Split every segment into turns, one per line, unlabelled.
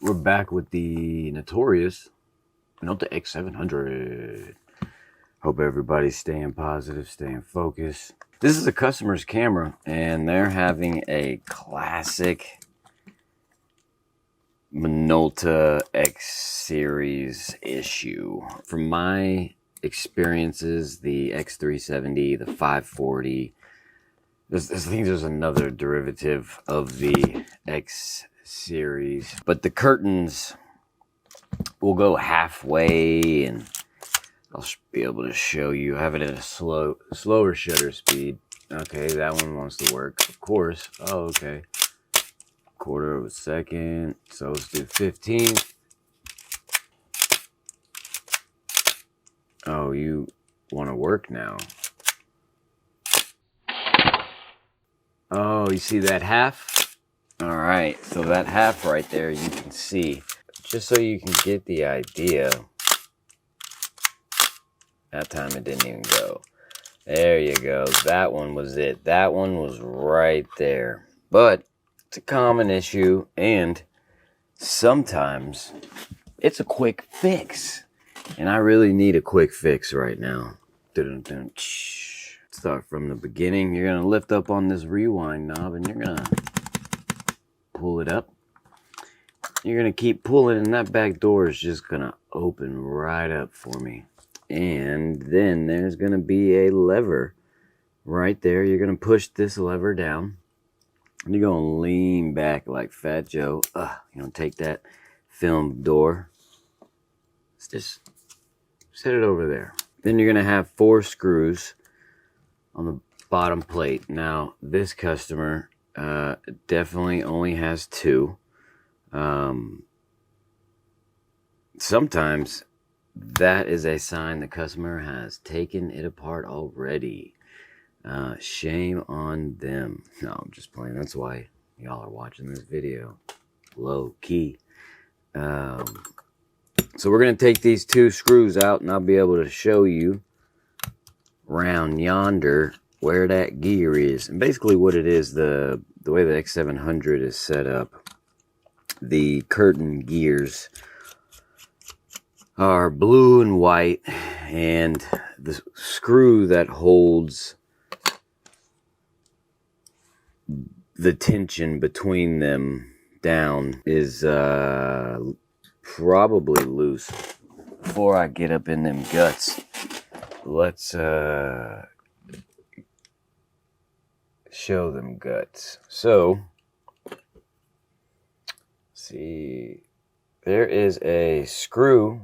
We're back with the notorious Minolta X-700. Hope everybody's staying positive, staying focused. This is a customer's camera, and they're having a classic Minolta X series issue. From my experiences, the X370, the 540, I think there's another derivative of the X series, but the curtains will go halfway, and I'll be able to show you. I have it at a slower shutter speed. Okay, that one wants to work, of course. Oh, okay. Quarter of a second. So let's do 15. Oh, you want to work now? Oh, you see that half? All right, so that half right there, you can see. Just so you can get the idea. That time it didn't even go. There you go. That one was it. That one was right there. But it's a common issue, and sometimes it's a quick fix. And I really need a quick fix right now. Start from the beginning. You're going to lift up on this rewind knob, and you're going to pull it up. You're going to keep pulling, and that back door is just going to open right up for me. And then there's going to be a lever right there. You're going to push this lever down. And you're going to lean back like Fat Joe. You're going to take that film door. Let's just set it over there. Then you're going to have 4 screws on the bottom plate. Now, this customer definitely only has 2. Sometimes that is a sign the customer has taken it apart already. Shame on them. No, I'm just playing. That's why y'all are watching this video. Low key. So we're going to take these 2 screws out, and I'll be able to show you round yonder where that gear is. And basically what it is, the way the X-700 is set up, the curtain gears are blue and white, and the screw that holds the tension between them down is probably loose. Before I get up in them guts, let's show them guts. So, see, there is a screw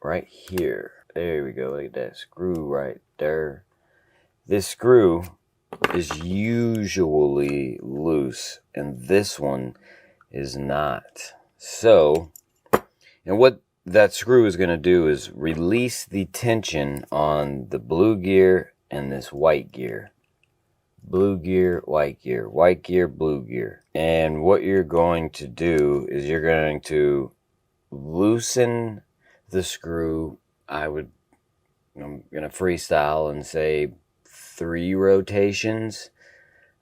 right here. There we go. Look at that screw right there. This screw is usually loose, and this one is not. So, and what that screw is going to do is release the tension on the blue gear and this white gear. Blue gear, white gear, white gear, blue gear. And what you're going to do is you're going to loosen the screw. I'm going to freestyle and say 3 rotations.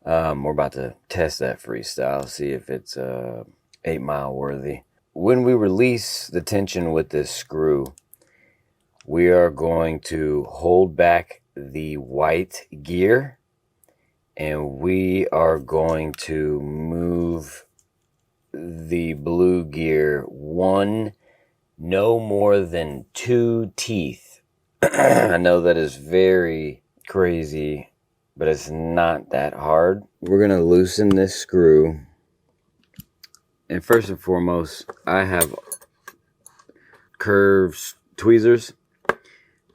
We're about to test that freestyle, see if it's 8 mile worthy. When we release the tension with this screw, we are going to hold back the white gear, and we are going to move the blue gear no more than 2 teeth. I know that is very crazy, but it's not that hard. We're going to loosen this screw. And first and foremost, I have curved tweezers.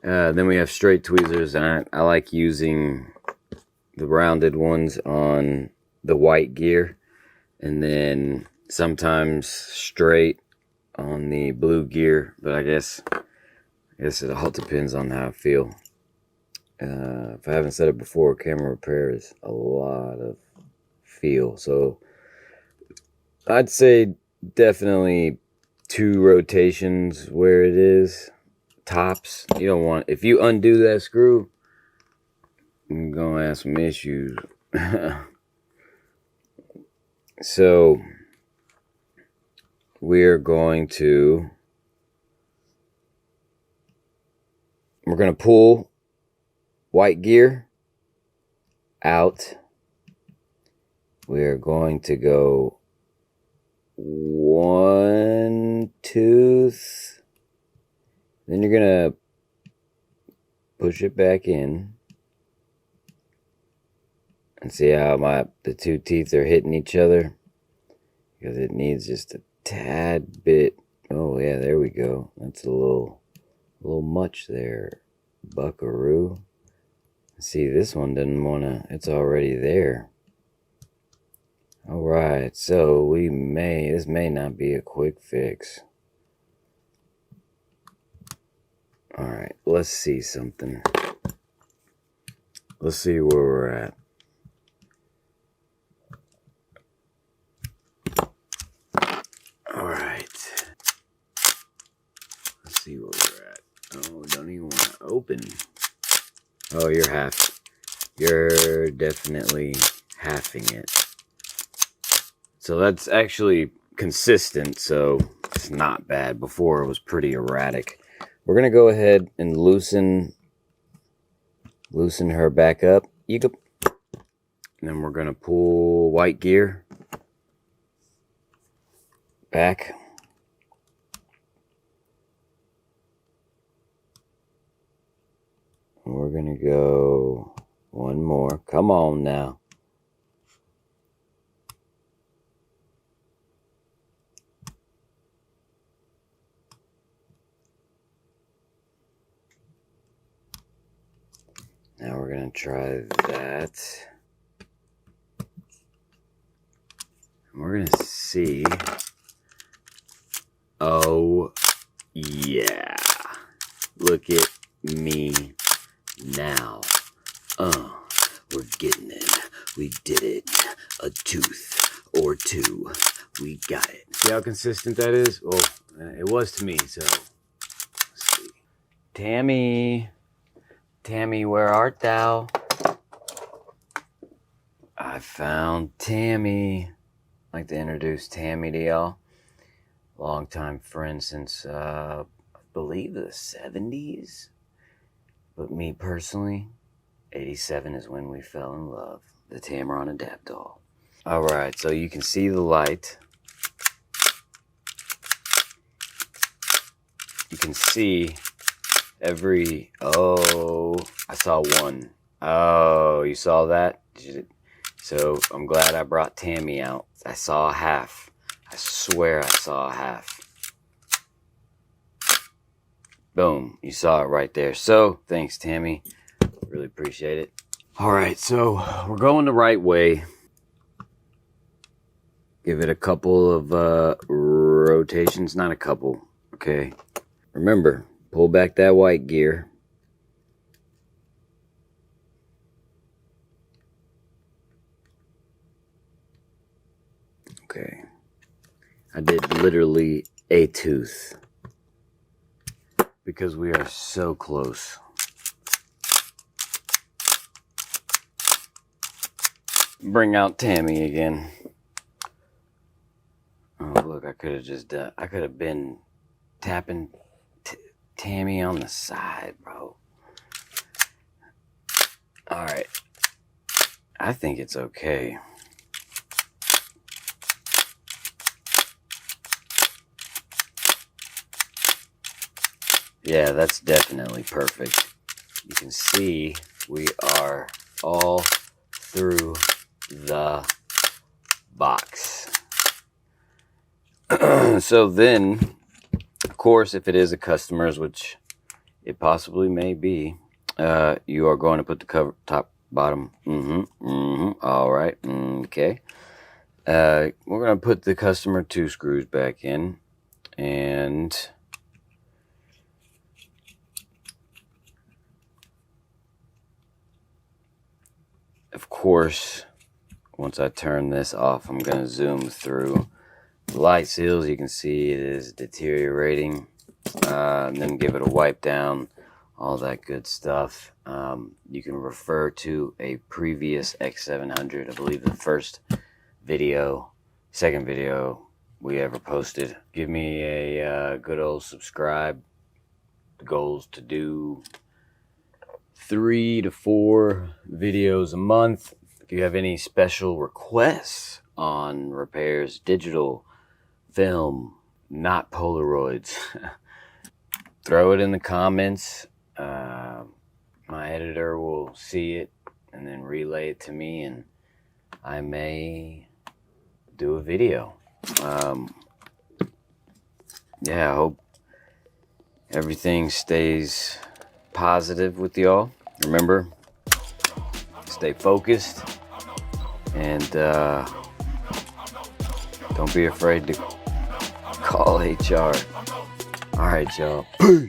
Then we have straight tweezers, and I like using the rounded ones on the white gear, and then sometimes straight on the blue gear. But I guess it all depends on how I feel. If I haven't said it before, camera repair is a lot of feel. So I'd say definitely 2 rotations where it is, tops. You don't want, if you undo that screw, you're gonna have some issues. So we're going to pull white gear out. We're going to go one tooth, then you're gonna push it back in and see how the two teeth are hitting each other, because it needs just a tad bit. Oh yeah, there we go. That's a little much there, buckaroo. See, this one doesn't wanna, it's already there. Alright, so this may not be a quick fix. Alright, let's see something. Let's see where we're at. Alright. Let's see where we're at. Oh, don't even want to open. Oh, you're definitely halving it. So that's actually consistent, so it's not bad. Before it was pretty erratic. We're gonna go ahead and loosen her back up. And then we're gonna pull white gear back. And we're gonna go one more. Come on now. Now we're going to try that. And we're going to see. Oh, yeah. Look at me now. We're getting it. We did it. A tooth or two. We got it. See how consistent that is? Well, it was to me, so. Let's see. Tammy, where art thou? I found Tammy. I'd like to introduce Tammy to y'all. Longtime friend since, I believe, the 70s. But me personally, 87 is when we fell in love. The Tamron Adaptol. Alright, so you can see the light. You can see oh, I saw one. Oh, you saw that? So I'm glad I brought Tammy out. I saw a half. I swear I saw a half. Boom, you saw it right there. So thanks, Tammy. Really appreciate it. Alright, so we're going the right way. Give it a couple of rotations. Not a couple, okay? Remember, pull back that white gear. Okay. I did literally a tooth. Because we are so close. Bring out Tammy again. Oh, look, I could have been tapping Tammy on the side, bro. Alright. I think it's okay. Yeah, that's definitely perfect. You can see we are all through the box. So then, of course, if it is a customer's, which it possibly may be, you are going to put the cover, top, bottom, all right, okay. We're going to put the customer 2 screws back in, and of course, once I turn this off, I'm going to zoom through the light seals. You can see it is deteriorating, and then give it a wipe down, all that good stuff. You can refer to a previous X-700, I believe the first video, second video, we ever posted. Give me a good old subscribe. The goal is to do 3 to 4 videos a month. If you have any special requests on repairs, digital, film, not Polaroids, throw it in the comments. My editor will see it and then relay it to me, and I may do a video. Yeah, I hope everything stays positive with y'all. Remember, stay focused, and don't be afraid to call HR. All right, y'all. Peace.